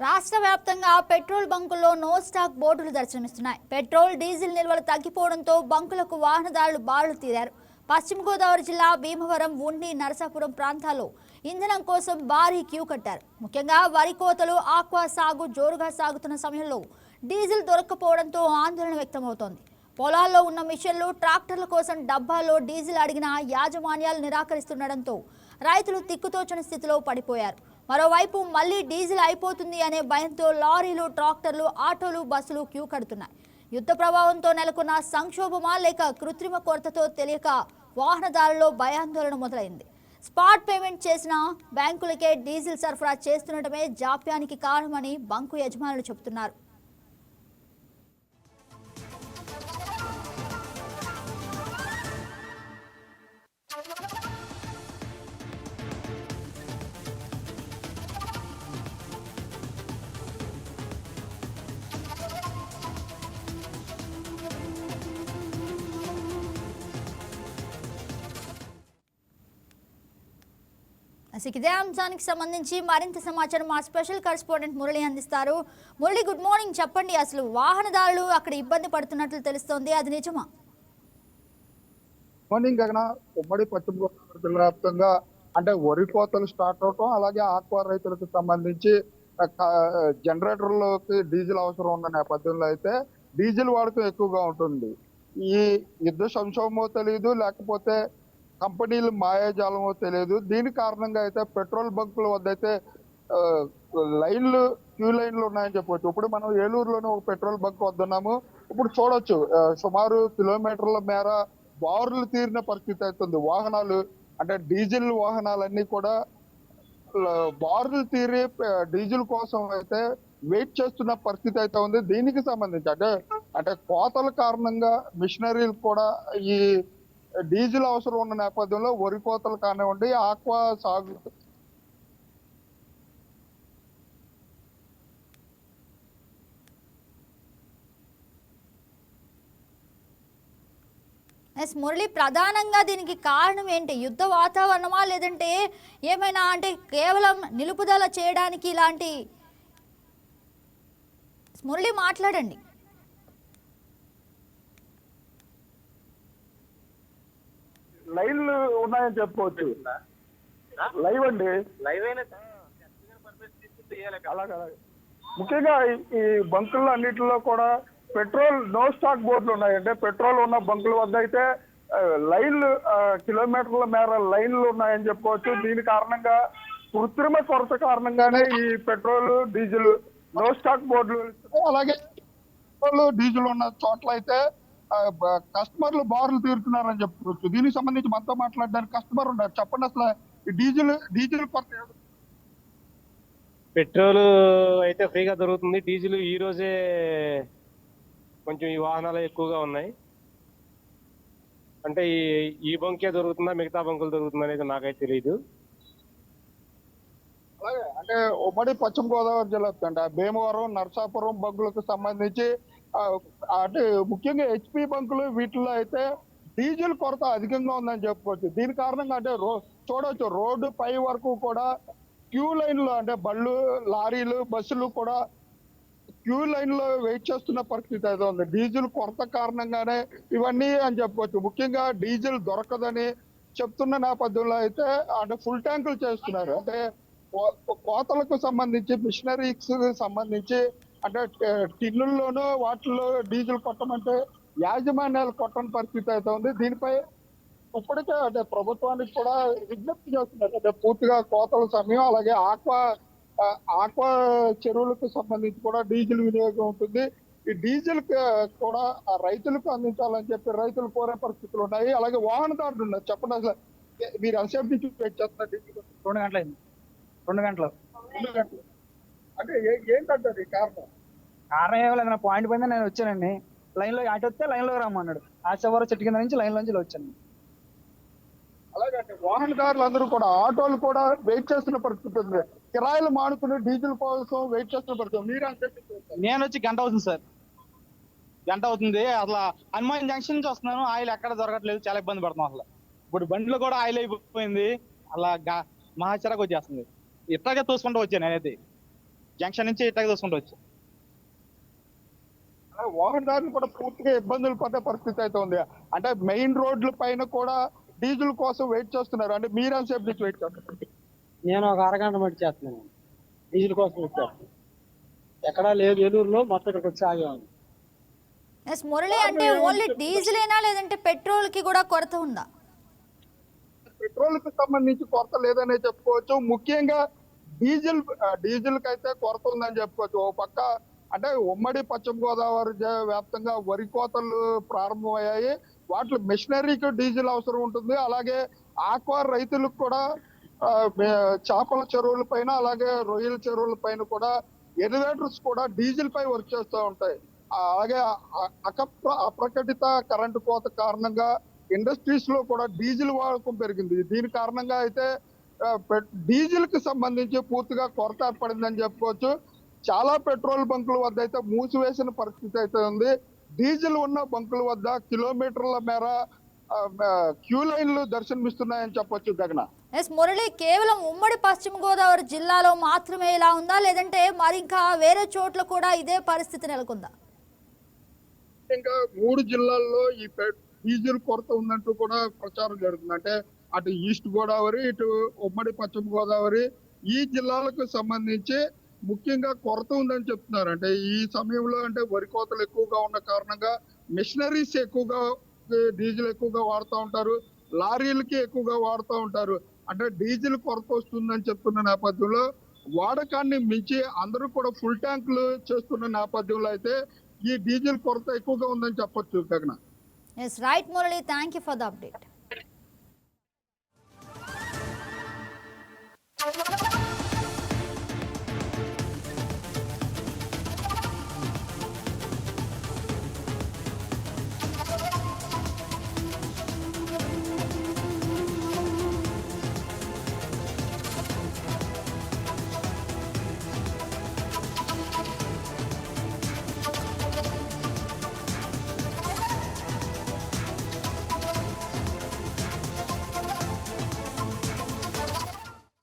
రాష్ట్ర వ్యాప్తంగా petrol బంకుల్లో no stock బోర్డులు దర్శనమిస్తున్నాయి. పెట్రోల్, డీజిల్ నిల్వలు తగ్గిపోవడంతో బంకులకు వాహనదారులు బారులు తీరారు. పశ్చిమ గోదావరి జిల్లా భీమవరం, ఉండి, నరసాపురం ప్రాంతాల్లో ఇంధనం కోసం భారీ క్యూ కట్టారు. ముఖ్యంగా వరి కోతలు, ఆక్వా సాగు జోరుగా సాగుతున్న సమయంలో డీజిల్ దొరక్కపోవడంతో ఆందోళన వ్యక్తమవుతోంది. పొలాల్లో ఉన్న మిషన్లు, ట్రాక్టర్ల కోసం డబ్బాల్లో డీజిల్ అడిగిన యాజమాన్యాలు నిరాకరిస్తుండటంతో రైతులు తిక్కుతోచని స్థితిలో పడిపోయారు. మరోవైపు మళ్లీ డీజిల్ అయిపోతుంది అనే భయంతో లారీలు, ట్రాక్టర్లు, ఆటోలు, బస్సులు క్యూ కడుతున్నాయి. యుద్ధ ప్రభావంతో నెలకొన్న సంక్షోభమా లేక కృత్రిమ కొరతతో తెలియక వాహనదారుల్లో భయాందోళన మొదలైంది. స్పాట్ పేమెంట్ చేసిన బ్యాంకులకే డీజిల్ సరఫరా చేస్తుండటమే జాప్యానికి కారణమని బంకు యజమానులు చెబుతున్నారు. ఇదే అంశానికి సంబంధించి మరింత సమాచారం మా స్పెషల్ కరెస్పాండెంట్ మురళి అందిస్తారు. Murali, good morning. చెప్పండి, అసలు వాహనదారులు అక్కడ ఇబ్బంది పడుతున్నట్లు తెలుస్తోంది, అది నిజమా? మార్నింగ్ గగన, ఉమ్మడి పశ్చిమ గోదావరి జిల్లా వ్యాప్తంగా అంటే వరి కోతలు స్టార్ట్ అవటం, అలాగే ఆక్వా రైతులకు సంబంధించి జనరేటర్లోకి డీజిల్ అవసరం ఉన్న నేపథ్యంలో అయితే డీజిల్ వాడకం ఎక్కువగా ఉంటుంది. ఈ యుద్ధ సంక్షోభమో తెలియదు, లేకపోతే కంపెనీలు మాయాజాలమో తెలియదు. దీని కారణంగా అయితే పెట్రోల్ బంకుల వద్ద అయితే క్యూ లైన్లు ఉన్నాయని చెప్పవచ్చు. ఇప్పుడు మనం ఏలూరులోనే ఒక పెట్రోల్ బంక్ వద్ద ఉన్నాము. ఇప్పుడు చూడొచ్చు, సుమారు కిలోమీటర్ల మేర బారులు తీరిన పరిస్థితి అవుతుంది. వాహనాలు అంటే డీజిల్ వాహనాలన్నీ కూడా బారులు తీరి డీజిల్ కోసం అయితే వెయిట్ చేస్తున్న పరిస్థితి అయితే ఉంది. దీనికి సంబంధించి అంటే కోతల కారణంగా మిషనరీలు కూడా ఈ డీజిల్ అవసరం ఉన్న నేపథ్యంలో వరి కోతలు కానివ్వండి, ఆక్వా సాగు మురళి, ప్రధానంగా దీనికి కారణం ఏంటి? యుద్ధ వాతావరణమా, లేదంటే ఏమైనా అంటే కేవలం నిలుపుదల చేయడానికి ఇలాంటి? మురళి, మాట్లాడండి. లైన్లు ఉన్నాయని చెప్పుకోవచ్చు. లైవ్ అండి, లైవ్ అలాగే ముఖ్యంగా ఈ బంకుల్లో అన్నిటిలో కూడా పెట్రోల్ నో స్టాక్ బోర్డులు ఉన్నాయి. అంటే పెట్రోల్ ఉన్న బంకుల వద్ద అయితే లైన్లు కిలోమీటర్ల మేర లైన్లు ఉన్నాయని చెప్పుకోవచ్చు. దీని కారణంగా కృత్రిమ కొరత కారణంగానే ఈ పెట్రోల్, డీజిల్ నో స్టాక్ బోర్డులు, అలాగే పెట్రోల్, డీజిల్ ఉన్న చోట్ల అయితే కస్టమర్లు బారులు తీరుతున్నారని చెప్పుకోవచ్చు. దీనికి సంబంధించి మనతో మాట్లాడడానికి కస్టమర్ ఉన్నారు. చెప్పండి, అసలు డీజిల్ కొరత? పెట్రోల్ అయితే ఫ్రీగా దొరుకుతుంది. డీజిల్ ఈ రోజే కొంచెం ఈ వాహనాలు ఎక్కువగా ఉన్నాయి. అంటే ఈ బంకే దొరుకుతుందా, మిగతా బంకులు దొరుకుతుందా అనేది నాకైతే తెలియదు. అలాగే అంటే ఉమ్మడి పశ్చిమ గోదావరి జిల్లా అంటే భీమవరం, నరసాపురం బంకులకు సంబంధించి అంటే ముఖ్యంగా హెచ్పి బంకులు వీటిల్లో అయితే డీజిల్ కొరత అధికంగా ఉందని చెప్పుకోవచ్చు. దీని కారణంగా అంటే చూడవచ్చు, రోడ్డు పై వరకు కూడా క్యూ లైన్లు అంటే బళ్ళు, లారీలు, బస్సులు కూడా క్యూ లైన్ లో వెయిట్ చేస్తున్న పరిస్థితి అయితే ఉంది. డీజిల్ కొరత కారణంగానే ఇవన్నీ అని చెప్పుకోవచ్చు. ముఖ్యంగా డీజిల్ దొరకదని చెప్తున్న నేపథ్యంలో అయితే అంటే ఫుల్ ట్యాంకులు చేస్తున్నారు. అంటే కోతలకు సంబంధించి, మిషనరీస్ సంబంధించి అంటే టిన్నుల్లోనూ వాటిల్లో డీజిల్ కొట్టమంటే యాజమాన్యాలు కొట్టని పరిస్థితి అయితే ఉంది. దీనిపై ఇప్పటికే అంటే ప్రభుత్వానికి కూడా విజ్ఞప్తి చేస్తున్నారు. అంటే పూర్తిగా కోతల సమయం, అలాగే ఆక్వా చెరువులకు సంబంధించి కూడా డీజిల్ వినియోగం ఉంటుంది. ఈ డీజిల్ కూడా రైతులకు అందించాలని చెప్పి రైతులు కోరే పరిస్థితులు ఉన్నాయి. అలాగే వాహనదారులు ఉన్నారు. చెప్పండి, అసలు మీరు ఎంతసేపు నుంచి వెయిట్ చేస్తున్నారు డీజిల్? 2 గంటలైంది. 2 గంటలు. అంటే ఏంటంటే కారణం? కారణం ఏమో లేదు, నా పాయింట్ పోయింది, నేను వచ్చానండి. లైన్ లో అటు వస్తే లైన్ లో రమ్మన్నాడు. ఆ చివరి చెట్టు కింద నుంచి లైన్ లోంచి వచ్చాను. అలాగే వాహనదారులు అందరూ కూడా, ఆటోలు కూడా వెయిట్ చేస్తున్న పరిస్థితి ఉంది. కిరాయిలు మానుకుని డీజిల్ కోసం వెయిట్ చేస్తున్న పరిస్థితి. మీరు అంటే నేను వచ్చి గంట అవుతుంది సార్, గంట అవుతుంది. అసలు హనుమాన్ జంక్షన్ నుంచి వస్తున్నాను, ఆయిల్ ఎక్కడ దొరకట్లేదు, చాలా ఇబ్బంది పడుతున్నాం. అసలు ఇప్పుడు బండిలో కూడా ఆయిల్ అయిపోయింది. అలా మహాచరకు వచ్చేస్తుంది. ఇట్లాగే తోసుకుంటూ వచ్చాను నేనైతే. జంక్షన్ నుంచి ఇట్లా చూసుకుంటూ వచ్చి వాహనదారులు కూడా పూర్తిగా ఇబ్బందులు పడే పరిస్థితి అయితే ఉంది. అంటే మెయిన్ రోడ్ల పైన కూడా డీజిల్ కోసం వెయిట్ చేస్తున్నారు. అంటే మీరు ఎంతసేపు నుంచి వెయిట్ చేస్తున్నారు? నేను ఒక అరగంట మట్టి చేస్తున్నాను, డీజిల్ కోసం వచ్చాను. ఎక్కడా లేదు, ఏలూరులో మొత్తం ఇక్కడికి వచ్చి ఆగేవాడిని. ఎస్ మురళి, అంటే ఓన్లీ డీజిలేనా లేదంటే పెట్రోల్ కి కూడా కొరత ఉందా? పెట్రోల్ కి సంబంధించి కొరత లేదనే చెప్పుకోవచ్చు. ముఖ్యంగా డీజిల్ కి అయితే కొరత ఉందని చెప్పుకోవచ్చు. ఓ పక్క అంటే ఉమ్మడి పశ్చిమ గోదావరి వ్యాప్తంగా వరి కోతలు ప్రారంభమయ్యాయి. వాటిలో మిషనరీకి డీజిల్ అవసరం ఉంటుంది. అలాగే ఆక్వా రైతులకు కూడా చేపల చెరువుల పైన అలాగే రొయ్యల చెరువుల పైన కూడా ఎలివేటర్స్ కూడా డీజిల్ పై వర్క్ చేస్తూ ఉంటాయి. అలాగే అప్రకటిత కరెంటు కోత కారణంగా ఇండస్ట్రీస్ లో కూడా డీజిల్ వాడకం పెరిగింది. దీని కారణంగా అయితే డీజిల్ కి సంబంధించి పూర్తిగా కొరత ఏర్పడిందని చెప్పుకోవచ్చు. చాలా పెట్రోల్ బంకుల వద్ద అయితే మూసివేసిన పరిస్థితి అయితే ఉంది. డీజిల్ ఉన్న బంకుల వద్ద కిలోమీటర్ల మేర క్యూ లైన్లు దర్శనమిస్తున్నాయని చెప్పొచ్చు. గగన, ఎస్ మురళి, కేవలం ఉమ్మడి పశ్చిమ గోదావరి జిల్లాలో మాత్రమే ఇలా ఉందా లేదంటే మరి ఇంకా వేరే చోట్ల కూడా ఇదే పరిస్థితి నెలకొందా? ఇంకా 3 జిల్లాల్లో ఈ డీజిల్ కొరత ఉందంటూ కూడా ప్రచారం జరుగుతుంది. అంటే అటు ఈస్ట్ గోదావరి, ఇటు ఉమ్మడి పశ్చిమ గోదావరి ఈ జిల్లాలకు సంబంధించి ముఖ్యంగా కొరత ఉందని చెప్తున్నారు. అంటే ఈ సమయంలో అంటే వరి కోతలు ఎక్కువగా ఉన్న కారణంగా మిషనరీస్ ఎక్కువగా డీజిల్ ఎక్కువగా వాడుతూ ఉంటారు, లారీలకి ఎక్కువగా వాడుతూ ఉంటారు. అంటే డీజిల్ కొరత వస్తుందని చెప్తున్న నేపథ్యంలో వాడకాన్ని మించి అందరూ కూడా ఫుల్ ట్యాంకులు చేస్తున్న నేపథ్యంలో అయితే ఈ డీజిల్ కొరత ఎక్కువగా ఉందని చెప్పొచ్చు. Gagana, yes right Murali, thank you for the update.